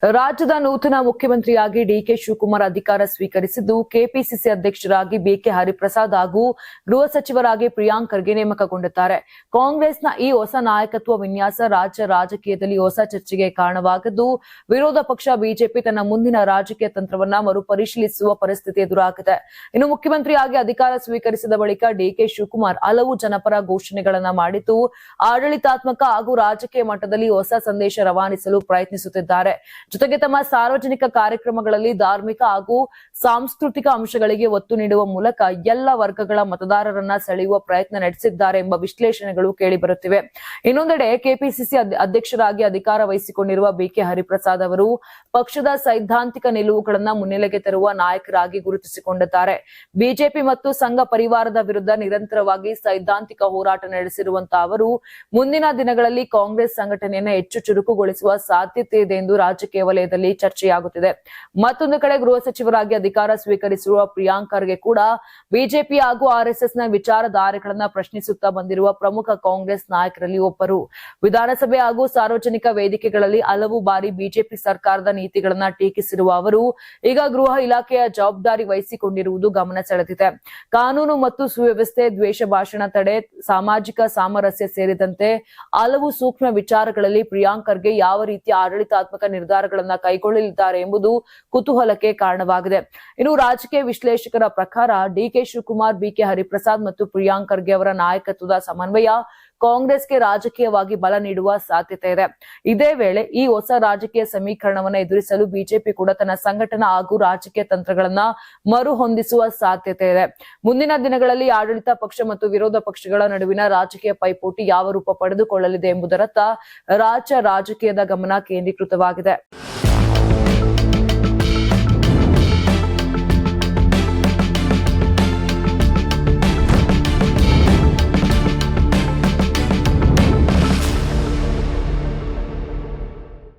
ರಾಜ್ಯದ ನೂತನ ಮುಖ್ಯಮಂತ್ರಿಯಾಗಿ ಡಿಕೆ ಶಿವಕುಮಾರ್ ಅಧಿಕಾರ ಸ್ವೀಕರಿಸಿದ್ದು, ಕೆಪಿಸಿಸಿ ಅಧ್ಯಕ್ಷರಾಗಿ ಬಿಕೆ ಹರಿಪ್ರಸಾದ್ ಹಾಗೂ ಗೃಹ ಸಚಿವರಾಗಿ ಪ್ರಿಯಾಂಕ್ ಖರ್ಗೆ ನೇಮಕಗೊಂಡಿದ್ದಾರೆ. ಕಾಂಗ್ರೆಸ್ನ ಈ ಹೊಸ ನಾಯಕತ್ವ ವಿನ್ಯಾಸ ರಾಜ್ಯ ರಾಜಕೀಯದಲ್ಲಿ ಹೊಸ ಚರ್ಚೆಗೆ ಕಾರಣವಾಗಿದ್ದು, ವಿರೋಧ ಪಕ್ಷ ಬಿಜೆಪಿ ತನ್ನ ಮುಂದಿನ ರಾಜಕೀಯ ತಂತ್ರವನ್ನ ಮರುಪರಿಶೀಲಿಸುವ ಪರಿಸ್ಥಿತಿ ಎದುರಾಗಿದೆ. ಇನ್ನು ಮುಖ್ಯಮಂತ್ರಿಯಾಗಿ ಅಧಿಕಾರ ಸ್ವೀಕರಿಸಿದ ಬಳಿಕ ಡಿಕೆ ಶಿವಕುಮಾರ್ ಹಲವು ಜನಪರ ಘೋಷಣೆಗಳನ್ನ ಮಾಡಿದ್ದು, ಆಡಳಿತಾತ್ಮಕ ಹಾಗೂ ರಾಜಕೀಯ ಮಟ್ಟದಲ್ಲಿ ಹೊಸ ಸಂದೇಶ ರವಾನಿಸಲು ಪ್ರಯತ್ನಿಸುತ್ತಿದ್ದಾರೆ. ಜೊತೆಗೆ ತಮ್ಮ ಸಾರ್ವಜನಿಕ ಕಾರ್ಯಕ್ರಮಗಳಲ್ಲಿ ಧಾರ್ಮಿಕ ಹಾಗೂ ಸಾಂಸ್ಕೃತಿಕ ಅಂಶಗಳಿಗೆ ಒತ್ತು ನೀಡುವ ಮೂಲಕ ಎಲ್ಲ ವರ್ಗಗಳ ಮತದಾರರನ್ನ ಸೆಳೆಯುವ ಪ್ರಯತ್ನ ನಡೆಸಿದ್ದಾರೆ ಎಂಬ ವಿಶ್ಲೇಷಣೆಗಳು ಕೇಳಿಬರುತ್ತಿವೆ. ಇನ್ನೊಂದೆಡೆ ಕೆಪಿಸಿಸಿ ಅಧ್ಯಕ್ಷರಾಗಿ ಅಧಿಕಾರ ವಹಿಸಿಕೊಂಡಿರುವ ಬಿಕೆ ಹರಿಪ್ರಸಾದ್ ಅವರು ಪಕ್ಷದ ಸೈದ್ಧಾಂತಿಕ ನಿಲುವುಗಳನ್ನ ಮುನ್ನೆಲೆಗೆ ತರುವ ನಾಯಕರಾಗಿ ಗುರುತಿಸಿಕೊಂಡಿದ್ದಾರೆ. ಬಿಜೆಪಿ ಮತ್ತು ಸಂಘ ಪರಿವಾರದ ವಿರುದ್ಧ ನಿರಂತರವಾಗಿ ಸೈದ್ಧಾಂತಿಕ ಹೋರಾಟ ನಡೆಸಿರುವಂತಹ ಅವರು ಮುಂದಿನ ದಿನಗಳಲ್ಲಿ ಕಾಂಗ್ರೆಸ್ ಸಂಘಟನೆಯನ್ನು ಹೆಚ್ಚು ಚುರುಕುಗೊಳಿಸುವ ಸಾಧ್ಯತೆ ಇದೆ ಎಂದು ರಾಜಕೀಯ ವಲಯದಲ್ಲಿ ಚರ್ಚೆಯಾಗುತ್ತಿದೆ. ಮತ್ತೊಂದು ಕಡೆ ಗೃಹ ಸಚಿವರಾಗಿ ಅಧಿಕಾರ ಸ್ವೀಕರಿಸಿರುವ ಪ್ರಿಯಾಂಕ್ ಖರ್ಗೆ ಕೂಡ ಬಿಜೆಪಿ ಹಾಗೂ ಆರ್ಎಸ್ಎಸ್ನ ವಿಚಾರಧಾರೆಗಳನ್ನ ಪ್ರಶ್ನಿಸುತ್ತಾ ಬಂದಿರುವ ಪ್ರಮುಖ ಕಾಂಗ್ರೆಸ್ ನಾಯಕರಲ್ಲಿ ಒಬ್ಬರು. ವಿಧಾನಸಭೆ ಹಾಗೂ ಸಾರ್ವಜನಿಕ ವೇದಿಕೆಗಳಲ್ಲಿ ಹಲವು ಬಾರಿ ಬಿಜೆಪಿ ಸರ್ಕಾರದ ನೀತಿಗಳನ್ನ ಟೀಕಿಸಿರುವ ಅವರು ಈಗ ಗೃಹ ಇಲಾಖೆಯ ಜವಾಬ್ದಾರಿ ವಹಿಸಿಕೊಂಡಿರುವುದು ಗಮನ ಸೆಳೆದಿದೆ. ಕಾನೂನು ಮತ್ತು ಸುವ್ಯವಸ್ಥೆ, ದ್ವೇಷ ಭಾಷಣ ತಡೆ, ಸಾಮಾಜಿಕ ಸಾಮರಸ್ಯ ಸೇರಿದಂತೆ ಹಲವು ಸೂಕ್ಷ್ಮ ವಿಚಾರಗಳಲ್ಲಿ ಪ್ರಿಯಾಂಕ್ ಖರ್ಗೆ ಯಾವ ರೀತಿಯ ಆಡಳಿತಾತ್ಮಕ ನಿರ್ಧಾರಗಳನ್ನ ಕೈಗೊಳ್ಳಲಿದ್ದಾರೆ ಎಂಬುದು ಕುತೂಹಲಕ್ಕೆ ಕಾರಣವಾಗಿದೆ. ಇನ್ನು ರಾಜಕೀಯ ವಿಶ್ಲೇಷಕರ ಪ್ರಕಾರ ಡಿಕೆ ಶಿವಕುಮಾರ್, ಬಿಕೆ ಹರಿಪ್ರಸಾದ್ ಮತ್ತು ಪ್ರಿಯಾಂಕ್ ಖರ್ಗೆ ಅವರ ನಾಯಕತ್ವದ ಸಮನ್ವಯ ಕಾಂಗ್ರೆಸ್ಗೆ ರಾಜಕೀಯವಾಗಿ ಬಲ ನೀಡುವ ಸಾಧ್ಯತೆ ಇದೆ. ಇದೇ ವೇಳೆ ಈ ಹೊಸ ರಾಜಕೀಯ ಸಮೀಕರಣವನ್ನು ಎದುರಿಸಲು ಬಿಜೆಪಿ ಕೂಡ ತನ್ನ ಸಂಘಟನಾ ಹಾಗೂ ರಾಜಕೀಯ ತಂತ್ರಗಳನ್ನ ಮರುಹೊಂದಿಸುವ ಸಾಧ್ಯತೆ ಇದೆ. ಮುಂದಿನ ದಿನಗಳಲ್ಲಿ ಆಡಳಿತ ಪಕ್ಷ ಮತ್ತು ವಿರೋಧ ಪಕ್ಷಗಳ ನಡುವಿನ ರಾಜಕೀಯ ಪೈಪೋಟಿ ಯಾವ ರೂಪ ಪಡೆದುಕೊಳ್ಳಲಿದೆ ಎಂಬುದರತ್ತ ರಾಜ್ಯ ರಾಜಕೀಯದ ಗಮನ ಕೇಂದ್ರೀಕೃತವಾಗಿದೆ.